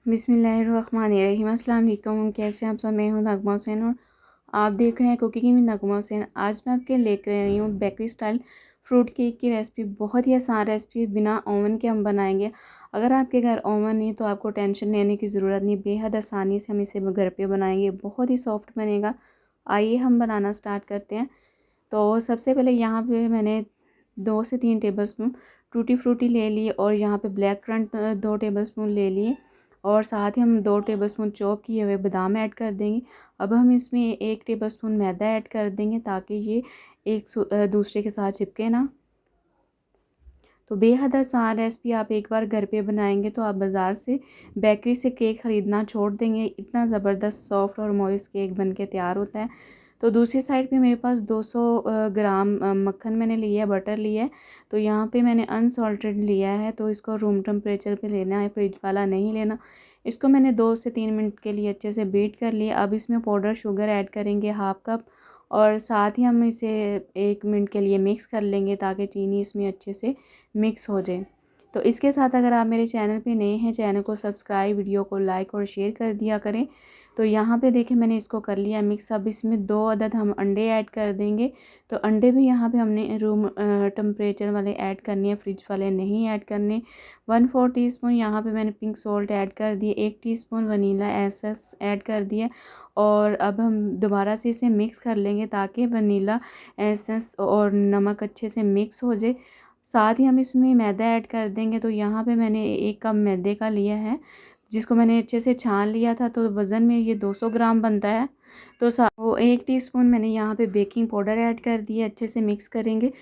बिस्मिल्लाहिर्रहमानिर्रहीम। अस्सलाम वालेकुम। कैसे हैं आप सब? मैं हूं नगमा हुसैन और आप देख रहे हैं कुकिंग विद नगमा हुसैन। आज मैं आपके लेकर आई हूँ बेकरी स्टाइल फ्रूट केक की रेसिपी। बहुत ही आसान रेसिपी, बिना ओवन के हम बनाएंगे। अगर आपके घर ओवन नहीं तो आपको टेंशन लेने की ज़रूरत नहीं, बेहद आसानी से हम इसे घर पे बनाएंगे। बहुत ही सॉफ्ट बनेगा। आइए हम बनाना स्टार्ट करते हैं। तो सबसे पहले यहाँ पे मैंने 2 से 3 टेबल स्पून टूटी फ्रूटी ले लिए और यहाँ पे ब्लैक करंट 2 टेबल स्पून ले लिए और साथ ही हम 2 टेबल स्पून चॉप किए हुए बादाम ऐड कर देंगे। अब हम इसमें 1 टेबल स्पून मैदा ऐड कर देंगे ताकि ये दूसरे के साथ चिपके ना। तो बेहद आसान रेसिपी, आप एक बार घर पे बनाएंगे तो आप बाज़ार से बेकरी से केक ख़रीदना छोड़ देंगे। इतना ज़बरदस्त सॉफ्ट और मॉइस्ट केक बन के तैयार होता है। तो दूसरी साइड पे मेरे पास 200 ग्राम मक्खन मैंने लिया है, बटर लिया है। तो यहाँ पे मैंने अनसॉल्टेड लिया है, तो इसको रूम टेम्परेचर पे लेना है, फ्रिज वाला नहीं लेना। इसको मैंने 2 से 3 मिनट के लिए अच्छे से बीट कर लिया। अब इसमें पाउडर शुगर ऐड करेंगे 1/2 कप और साथ ही हम इसे 1 मिनट के लिए मिक्स कर लेंगे ताकि चीनी इसमें अच्छे से मिक्स हो जाए। तो इसके साथ अगर आप मेरे चैनल पे नए हैं, चैनल को सब्सक्राइब, वीडियो को लाइक और शेयर कर दिया करें। तो यहाँ पे देखें मैंने इसको कर लिया मिक्स। अब इसमें 2 अदद हम अंडे ऐड कर देंगे। तो अंडे भी यहाँ पे हमने रूम टेम्परेचर वाले ऐड करने हैं, फ्रिज वाले नहीं ऐड करने। 1/4 टीस्पून यहाँ पे मैंने पिंक सॉल्ट ऐड कर दिए। 1 टीस्पून वनीला एसेंस ऐड कर दिया और अब हम दोबारा से इसे मिक्स कर लेंगे ताकि वनीला एसेंस और नमक अच्छे से मिक्स हो जाए। साथ ही हम इसमें मैदा ऐड कर देंगे। तो यहाँ पे मैंने 1 कप मैदे का लिया है, जिसको मैंने अच्छे से छान लिया था। तो वज़न में ये 200 ग्राम बनता है। तो वो 1 टीस्पून मैंने यहाँ पे बेकिंग पाउडर ऐड कर दिया। अच्छे से मिक्स करेंगे।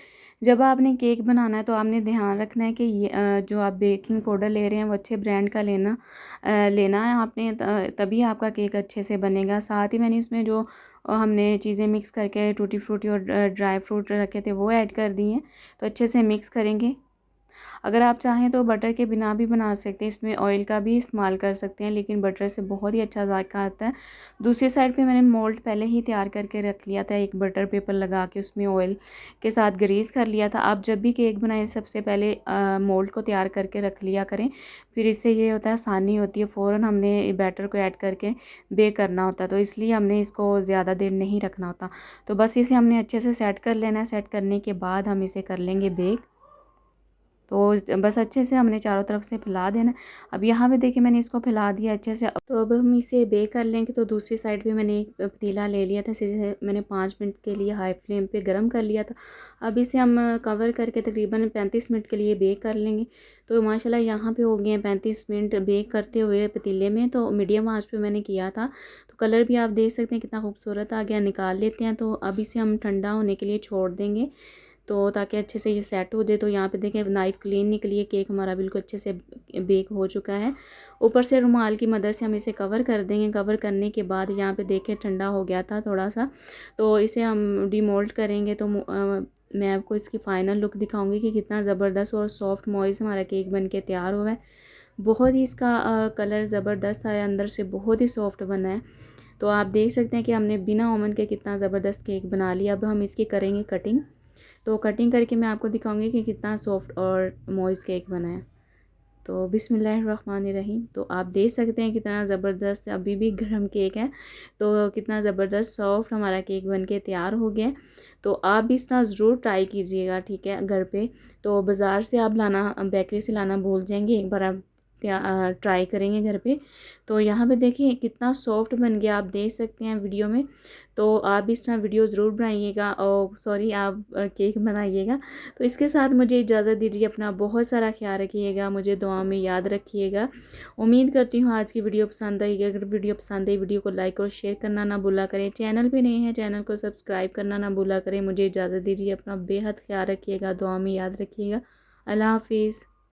जब आपने केक बनाना है तो आपने ध्यान रखना है कि ये जो आप बेकिंग पाउडर ले रहे हैं वो अच्छे ब्रांड का लेना है आपने, तभी आपका केक अच्छे से बनेगा। साथ ही मैंने इसमें जो हमने चीज़ें मिक्स करके टूटी फ्रूटी और ड्राई फ्रूट रखे थे वो ऐड कर दिए हैं। तो अच्छे से मिक्स करेंगे। अगर आप चाहें तो बटर के बिना भी बना सकते हैं, इसमें ऑयल का भी इस्तेमाल कर सकते हैं, लेकिन बटर से बहुत ही अच्छा जायका आता है। दूसरी साइड पे मैंने मोल्ड पहले ही तैयार करके रख लिया था, एक बटर पेपर लगा के उसमें ऑयल के साथ ग्रीस कर लिया था। आप जब भी केक बनाएं सबसे पहले मोल्ड को तैयार करके रख लिया करें, फिर इससे ये होता है आसानी होती है, फ़ौरन हमने बैटर को ऐड करके बेक करना होता है। तो इसलिए हमने इसको ज़्यादा देर नहीं रखना होता। तो बस इसे हमने अच्छे से सेट कर लेना है। सेट करने के बाद हम इसे कर लेंगे बेक। तो बस अच्छे से हमने चारों तरफ से फैला देना। अब यहाँ पे देखिए मैंने इसको फैला दिया अच्छे से। तो अब हम इसे बेक कर लेंगे। तो दूसरी साइड पे मैंने एक पतीला ले लिया था, इसे मैंने 5 मिनट के लिए हाई फ्लेम पे गरम कर लिया था। अब इसे हम कवर करके तकरीबन 35 मिनट के लिए बेक कर लेंगे। तो माशाल्लाह यहाँ पे हो गए हैं 35 मिनट बेक करते हुए पतीले में। तो मीडियम आंच पे मैंने किया था। तो कलर भी आप देख सकते हैं कितना खूबसूरत आ गया। निकाल लेते हैं। तो अब इसे हम ठंडा होने के लिए छोड़ देंगे, तो ताकि अच्छे से ये सेट हो जाए। तो यहाँ पे देखें नाइफ़ क्लीन निकली है, केक हमारा बिल्कुल अच्छे से बेक हो चुका है। ऊपर से रुमाल की मदद से हम इसे कवर कर देंगे। कवर करने के बाद यहाँ पे देखें ठंडा हो गया था थोड़ा सा, तो इसे हम डीमोल्ड करेंगे। तो मैं आपको इसकी फ़ाइनल लुक दिखाऊंगी कि कितना ज़बरदस्त और सॉफ्ट मॉइस हमारा केक बन के तैयार हुआ है। बहुत ही इसका कलर ज़बरदस्त आया, अंदर से बहुत ही सॉफ्ट बना है। तो आप देख सकते हैं कि हमने बिना ओवन के कितना ज़बरदस्त केक बना लिया। अब हम इसकी करेंगे कटिंग। तो कटिंग करके मैं आपको दिखाऊंगी कि कितना सॉफ्ट और मॉइस्ट केक बना है। तो बिस्मिल्लाहिर्रहमानिर्रहीम। तो आप देख सकते हैं कितना ज़बरदस्त अभी भी गर्म केक है। तो कितना ज़बरदस्त सॉफ्ट हमारा केक बन के तैयार हो गया। तो आप भी इस तरह ज़रूर ट्राई कीजिएगा, ठीक है, घर पे। तो बाज़ार से आप लाना, बेकरी से लाना भूल जाएंगे, एक बार आप ट्राई करेंगे घर पे। तो यहाँ पे देखिए कितना सॉफ्ट बन गया, आप देख सकते हैं वीडियो में। तो आप भी इस तरह वीडियो ज़रूर बनाइएगा और सॉरी आप केक बनाइएगा। तो इसके साथ मुझे इजाज़त दीजिए। अपना बहुत सारा ख्याल रखिएगा, मुझे दुआ में याद रखिएगा। उम्मीद करती हूँ आज की वीडियो पसंद आएगी। अगर वीडियो पसंद आई वीडियो को लाइक और शेयर करना ना भूला करें। चैनल पे नए हैं चैनल को सब्सक्राइब करना ना भूला करें। मुझे इजाज़त दीजिए। अपना बेहद ख्याल रखिएगा, दुआ में याद रखिएगा। अल्लाह हाफिज़।